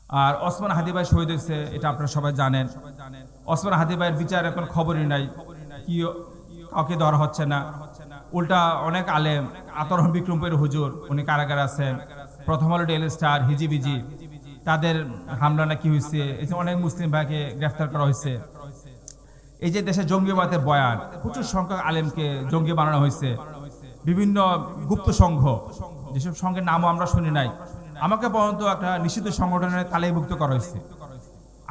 আর ওসমান হাদি ভাই শহীদ হয়েছে, এটা আপনারা সবাই জানেন। ওসমান হাদি ভাইয়ের বিচার এখন খবরই নাই, কি কাউকে ধরা হচ্ছে না। উল্টা অনেক আলেম, আতরহম বিক্রমপুরের হুজুর, উনি কারাগারে আছেন। প্রথম আলো, ডেইলি স্টার, হিজিবিজি, তাদের হামলা না কি হয়েছে, এই যে অনেক মুসলিম ভাইকে গ্রেফতার করা হয়েছে। এই যে দেশে জঙ্গিবাদের বয়ান, প্রচুর সংখ্যক আলেমকে জঙ্গি বানানো হয়েছে। বিভিন্ন গুপ্ত সংঘ, যেসব সংঘের নামও আমরা শুনি নাই, আমাকে পর্যন্ত একটা নিষিদ্ধ সংগঠনের তালিকাভুক্ত করা হয়েছে।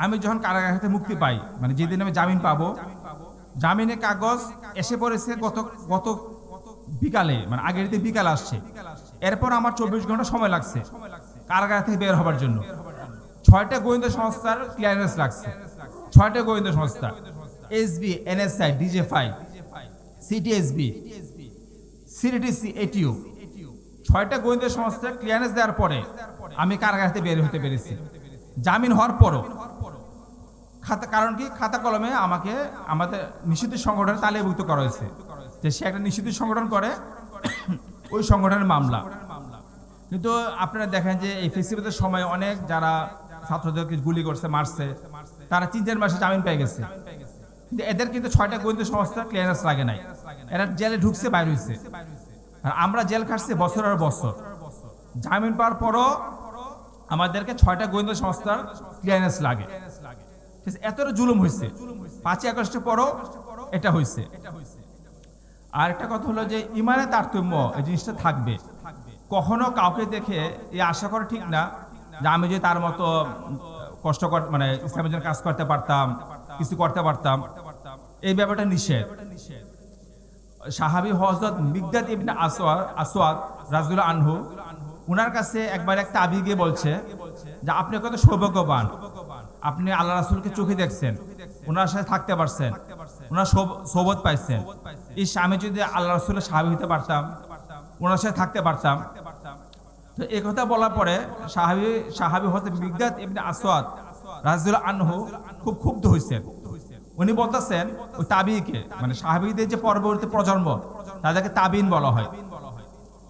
আমি যখন কারাগার থেকে মুক্তি পাই, মানে যেদিন আমি জামিন পাবো, জামিনের কাগজ এসে পড়েছে গত গত বিকালে, মানে আগের দিন বিকাল আসছে। এরপর আমার 24 ঘন্টা সময় লাগছে কারাগার থেকে বের হবার জন্য। 6টা গোয়েন্দা সংস্থার ক্লিয়ারেন্স লাগছে। 6টা গোয়েন্দা সংস্থা, এসবি, এনএসআই, ডিজেফাই, সিটিএসবি, সিটিসি, এটিও, 6টা গোয়েন্দা সংস্থার ক্লিয়ারেন্স দেওয়ার পরে আমি কারাগার থেকে বের হতে পেরেছি। জামিন হওয়ার পরও কারণ কি, খাতা কলমে আমাকে আমাদের নিষিদ্ধ সংগঠনের তালিকাভুক্ত করা হয়েছে, যে সে একটা নিষিদ্ধ সংগঠন করে, ওই সংগঠনের মামলা। কিন্তু আপনারা দেখেন যে এই ফেস্টিভ্যালের সময় অনেক যারা ছাত্রদেরকে গুলি করছে, মারছে, তারা 3-4 মাসে জামিন পেয়ে গেছে। কিন্তু এদের কিন্তু 6টা গোয়েন্দা সংস্থা ক্লিয়ারেন্স লাগে নাই, এরা জেলে ঢুকছে, বাইরে হয়েছে। আর আমরা জেল খাটছি বছরের বছর, জামিন পাওয়ার পরও আমাদেরকে 6টা গোয়েন্দা সংস্থার ক্লিয়ারেন্স লাগে। এতটা জুলুম হয়েছে, 5ই আগস্টের পরও এটা হয়েছে। আর একটা কথা হলো যে ইমানের তারতম্য, এই জিনিসটা থাকবে। কখনো কাউকে দেখে এই আশা করা ঠিক না যে আমি যদি তার মতো কষ্ট মানে ইসলামের জন্য কাজ করতে পারতাম, কিছু করতে পারতাম, এই ব্যাপারটা নিষেধ। সাহাবী হযরত মিকদাদ ইবনে আসওয়াদ রাদিয়াল্লাহু আনহু, উনার কাছে একবার এক তাবী গিয়ে বলছে যে আপনি কত সৌভাগ্যবান, আপনি আল্লাহ রাসূলকে চোখে দেখছেন, ওনার সাথে থাকতে পারছেন, ওনার সোবত পাইছেন। এই আমি যদি আল্লাহ রাসূলের সাহাবী হতে পারতাম, ওনার সাথে থাকতে পারতাম। তো এই কথা বলার পরে সাহাবী হযরত মিকদাদ ইবনে আসওয়াদ রাদিয়াল্লাহু আনহু খুব ক্ষুব্ধ হয়েছেন। উনি বলতেছেন ওই তাবিকে, মানে সাহাবীদের যে পরবর্তী প্রজন্ম, তাদেরকে তাবিন বলা হয়,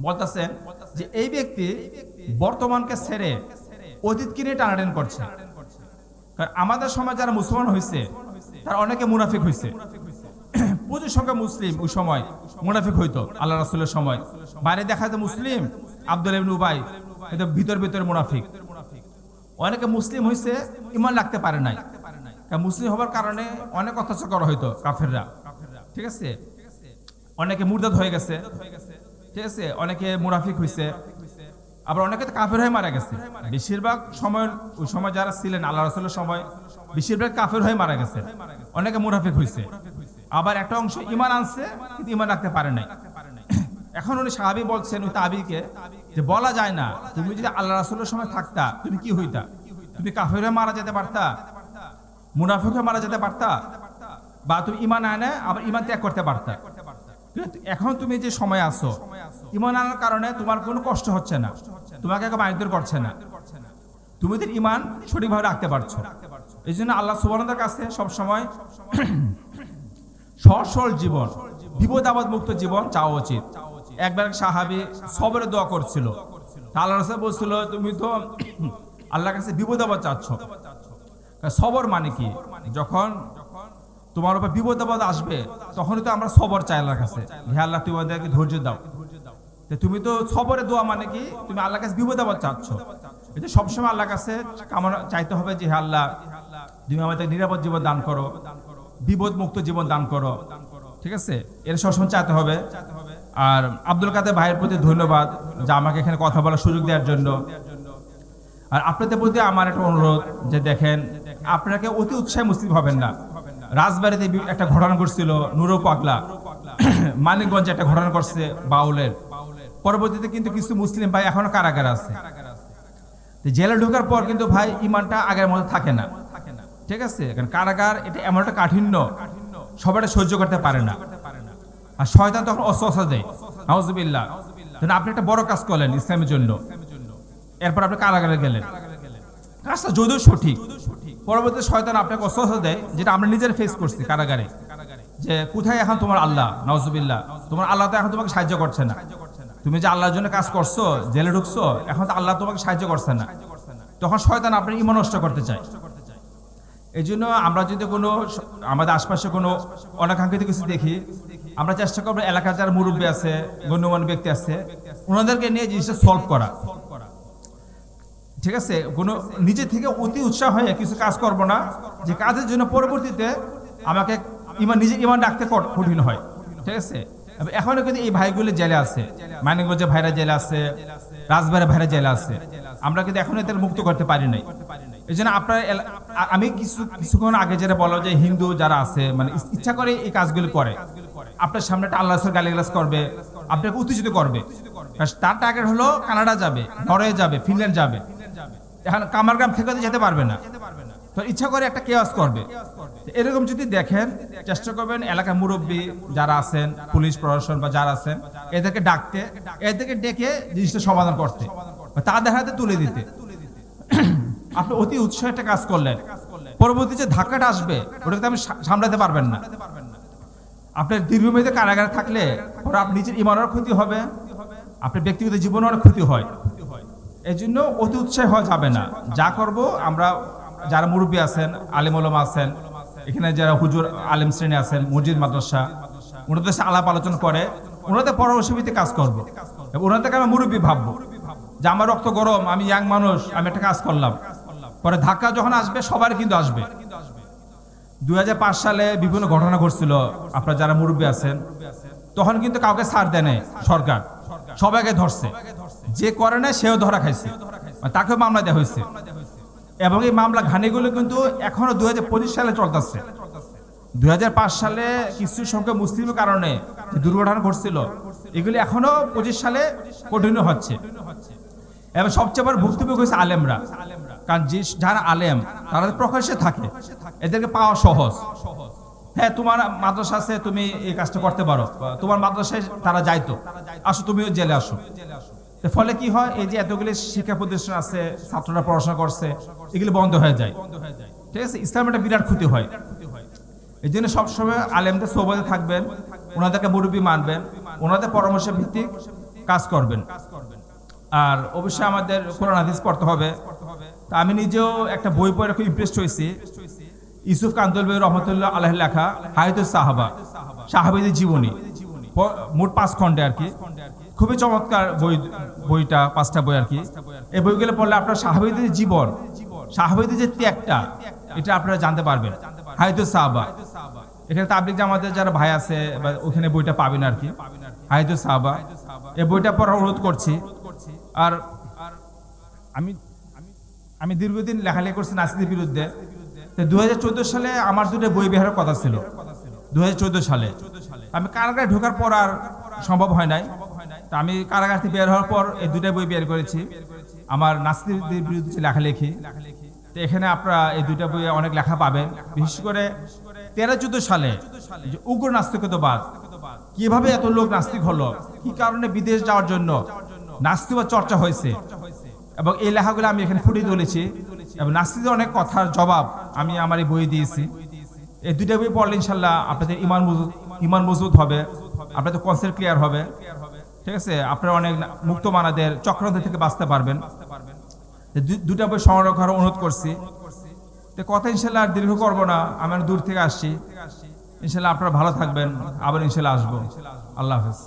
বলতেছেন যে এই ব্যক্তি বর্তমানকে ছেড়ে অতীতকে নিয়ে টানাটানি করছে। কারণ আমাদের সমাজে যারা মুসলমান হয়েছে তারা অনেকে মুনাফিক হয়েছে। প্রচুর সংখ্যা মুসলিম ওই সময় মুনাফিক হইতো আল্লাহ রাসূলের সময়। বাইরে দেখা যেত মুসলিম, আব্দুল্লাহ ইবনে উবাই, কিন্তু ভিতরে মুনাফিক। অনেকে মুসলিম হয়েছে, ঈমান রাখতে পারে নাই। মুসলিম হবার কারণে অনেক অত্যাচার করা হইতো কাফেররা, ঠিক আছে। অনেকে মুরতাদ হয়ে গেছে, ঠিক আছে, অনেকে মুনাফিক হয়েছে, আবার অনেকে তো কাফের হয়ে মারা গেছে। বেশিরভাগ সময় ওই সময় যারা ছিলেন আল্লাহ রাসূলের সময়, বেশিরভাগ কাফের হয়ে মারা গেছে, অনেকে মুনাফিক হয়েছে। আবার একটা অংশ ঈমান আনছে কিন্তু ঈমান রাখতে পারে নাই। এখন উনি সাহাবী বলছেন ওই তাবিকে যে বলা যায় না, তুমি যদি আল্লাহ রাসূলের সময় থাকতা তুমি কি হইতা? তুমি কাফের হয়ে মারা যেতে পারতা, মুনাফিক হয়ে মারা যেতে পারতা, বা তুমি ঈমান আনে আবার ঈমান ত্যাগ করতে পারতা। এখন তুমি যে সময় আছো, ঈমান আনার কারণে তোমার কোনো কষ্ট হচ্ছে না, তোমাকে কেউ মারধর করছে না, তুমি তো ঈমান সঠিকভাবে রাখতে পারছো। এই জন্য আল্লাহ সুবহানাহু ওয়া তাআলার কাছে সবসময় সহজ সরল জীবন, বিপদ আপদ মুক্ত জীবন চাওয়া উচিত। একবার এক সাহাবী সবরের দোয়া করছিল, আল্লাহ রাসূল বলছিল তুমি তো আল্লাহর কাছে বিপদ আপদ চাচ্ছ। সবর মানে কি? যখন তোমার উপর বিপদ আপদ আসবে তখনই তো আমরা সবর চাই আল্লাহর কাছে, হে আল্লাহ তুমি আমাদেরকে ধৈর্য দাও। তুমি তো সবরের দোয়া মানে কি? তুমি আল্লাহর কাছে বিপদ আপদ চাচ্ছ। এটা সবসময় আল্লাহর কাছে কামনা চাইতে হবে যে হে আল্লাহ তুমি আমাদের নিরাপদ জীবন দান করো, বিপদ মুক্ত জীবন দান করো, ঠিক আছে, এর সবসময় চাইতে হবে। আর আব্দুল কাদের ভাইয়ের প্রতি ধন্যবাদ যে আমাকে এখানে কথা বলার সুযোগ দেওয়ার জন্য। আর আপনাদের প্রতি আমার একটা অনুরোধ যে দেখেন, আপনাকে অতি উৎসাহী মুসলিম হবেন না। রাজবাড়িতে একটা ঘটনা ঘটছিল, নুরু পাগলা, মানিকগঞ্জে একটা ঘটনা ঘটছে বাউলের। পরবর্তীতে কিন্তু কিছু মুসলিম ভাই এখনো কারাগারে আছে। জেলে ঢোকার পর কিন্তু ভাই ঈমানটা আগের মতো থাকে না, ঠিক আছে। কারণ কারাগার এটা এমন একটা কাঠিন্য, সবাই সহ্য করতে পারে না। আর শয়তান তখন অস্ত্র দেয়, নাউজুবিল্লাহ। আপনি একটা বড় কাজ করলেন ইসলামের জন্য, এরপর আপনি কারাগারে গেলেন, কাজটা যদিও সঠিক, পরবর্তী শয়তান আপনাকে অস্ত্র দেয়, যেটা আমরা নিজের ফেস করছি কারাগারে, যে কোথায় এখন তোমার আল্লাহ, নাউজুবিল্লাহ, তোমার আল্লাহ তো এখন তোমাকে সাহায্য করছে না। তুমি যে আল্লাহর জন্য কাজ করছো, জেলে ঢুকছো, এখন তো আল্লাহ তোমাকে সাহায্য করছে না। তখন শয়তান আপনার ঈমান নষ্ট করতে চায়। এই জন্য আমরা যদি কোনো আমাদের আশপাশে কোনো অনাকাঙ্ক্ষিত কিছু দেখি, আমরা চেষ্টা করবো এলাকার যারা মুরব্বী আছে, গণ্যমান্য ব্যক্তি আছে, ওনাদেরকে নিয়ে জিনিসটা সলভ করা। ঠিক আছে, কোনো নিজে থেকে অতি উৎসাহ হয়ে কিছু কাজ করব না, যে কাজের জন্য পরবর্তীতে আমাকে নিজে ইমান রাখতে কঠিন হয়। ঠিক আছে, এখনো কিন্তু এই ভাইগুলো জেলে আছে, মানিকগঞ্জের ভাইরা জেলে আছে, রাজবাড়ির ভাইরা জেলে আছে, আমরা কিন্তু এখনো এদের মুক্ত করতে পারি নাই। এই জন্য আপনার আমি কিছুক্ষণ আগে যেটা বলা, যে হিন্দু যারা আছে মানে ইচ্ছা করে এই কাজগুলো করে, আপনার সামনে একটা আল্লাহ গালিগালাজ করবে, আপনাকে উত্তেজিত করবে, তার টার্গেট হলো কানাডা যাবে, নরওয়ে যাবে, ফিনল্যান্ড যাবে, এখন কামারগ্রাম থেকে যেতে পারবে না, তো ইচ্ছা করে একটা কেয়াস করবে। এরকম যদি দেখেন, চেষ্টা করবেন এলাকার মুরব্বী যারা আছেন, পুলিশ প্রশাসন বা যারা আছেন, এদেরকে ডাকতে, এদেরকে ডেকে জিনিসটা সমাধান করতে, তাদের হাতে তুলে দিতে। আপনি অতি উৎসাহে একটা কাজ করলেন, পরবর্তী যে ধাক্কাটা আসবে ওটাকে আপনি সামলাতে পারবেন না। আপনার দীর্ঘমেয়াদী কারাগারে থাকলে পরে আপনার নিজের ইমানের ক্ষতি হবে, আপনার ব্যক্তিগত জীবনের অনেক ক্ষতি হয়। এই জন্য অতি উৎসাহী হওয়া যাবে না। যা করব আমরা, যারা মুরব্বী আছেন, আলেম ওলামা আছেন, এখানে যারা হুজুর আলেম শ্রেণী আছেন, মসজিদ মাদ্রাসা, ওনাদের সাথে আলাপ আলোচনা করে ওনাদের পরামর্শ ভিত্তিক কাজ করবো। ওনাদেরকে আমি মুরব্বী ভাববো, যে আমার রক্ত গরম, আমি ইয়াং মানুষ, আমি একটা কাজ করলাম, পরে ধাক্কা যখন আসবে সবার কিন্তু আসবে। 2005 সালে বিভিন্ন ঘটনা ঘটছিল, আপনারা যারা মুরব্বী আছেন, তখন কিন্তু কাউকে ছাড় দেয় নাই সরকার, সবাইকে ধরছে, যে করে না সেও ধরা খাইছে, তাকেও মামলা দেওয়া হয়েছে। এবং এই মামলা ঘানিগুলো কিন্তু এখনো 2025 সালে চলতেছে। 2005 সালে কিছু সংখ্যক মুসলিমের কারণে যে দুর্ঘটনা ঘটছিল, এগুলি এখনো 25 সালে কন্টিনিউ হচ্ছে। এবং সবচেয়ে বড় ভুক্তভোগী হয়েছে আলেমরা, কারণ যারা আলেম তারা প্রকাশ্যে থাকে, এদেরকে পাওয়া সহজ। হ্যাঁ, তোমার মাদ্রাসা আছে, তুমি এই কাজটা করতে পারো, তোমার মাদ্রাসায় তারা যাইতো, আসো তুমিও জেলে আসো। ফলে কি হয়, এই যে এতগুলি শিক্ষা প্রতিষ্ঠান আছে, ছাত্ররা পড়াশোনা করছে, এগুলি বন্ধ হয়ে যায়। ঠিক আছে, ইসলামের একটা বিরাট ক্ষতি হয়। এই জন্য সবসময় আলেমদের সোহবতে থাকবেন, ওনাদেরকে মুরব্বী মানবেন, ওনাদের পরামর্শ ভিত্তিক কাজ করবেন। আর অবশ্যই আমাদের কোরআন হাদিস পড়তে হবে। তা আমি নিজেও একটা বই পড়ে খুব ইমপ্রেসড হয়েছি, ইউসুফ কান্দলবী রহমতুল্লাহ আলাইহ লেখা হায়াতুস সাহাবা, সাহাবীদের জীবনী, মোট 5 খণ্ডে আর কি। খুবই চমৎকার বইটা, 5টা বই আর কি। এই বইগুলো পড়লে আপনার সাহাবীদের জীবন, সাহাবীদের যে ত্যাগটা, এটা আপনারা জানতে পারবেন। হায়াতুস সাহাবা, এখানে তাবলিগ জামাতের যারা ভাই আছে ওখানে বইটা পাবেন আর কি, হায়াতুস সাহাবা। এই বইটা পড়ার অনুরোধ করছি। আর আমি দীর্ঘদিন লেখালেখি করছি নাসিদের বিরুদ্ধে। 2014 সালে আমার 2টা বই বের হওয়ার কথা ছিল। 2014 সালে আমি কারাগারে ঢোকার পর আর সম্ভব হয় নাই। তা আমি কারাগার থেকে বের হওয়ার পর এই 2টা বই বের করেছি, আমার নাসিদের বিরুদ্ধে লেখালেখি। তো এখানে আপনারা এই 2টা বইয়ে অনেক লেখা পাবেন। বিশেষ করে 13-14 সালে যে উগ্র নাস্তিকতাবাদ, কিভাবে এত লোক নাস্তিক হলো, কি কারণে বিদেশ যাওয়ার জন্য নাস্তিকবাদ চর্চা হয়েছে, এবং এই লেখাগুলো আমি এখানে ফুটিয়ে তুলেছি। এবং নাস্তিকদের অনেক কথার জবাব আমি আমার এই বই দিয়েছি। এই 2টা বই পড়লে ইনশাল্লাহ আপনাদের ইমান মজবুত হবে, আপনাদের কনসেপ্ট ক্লিয়ার হবে। ঠিক আছে, আপনারা অনেক মুক্ত মানাদের চক্রান্ত থেকে বাঁচতে পারবেন। 2টা বই সংগ্রহ করার অনুরোধ করছি। তো কথা ইনশাল্লাহ আর দীর্ঘ করবো না, আমি দূর থেকে আসছি। ইনশাল্লাহ আপনারা ভালো থাকবেন, আবার ইনশাল্লাহ আসবো। আল্লাহ হাফেজ।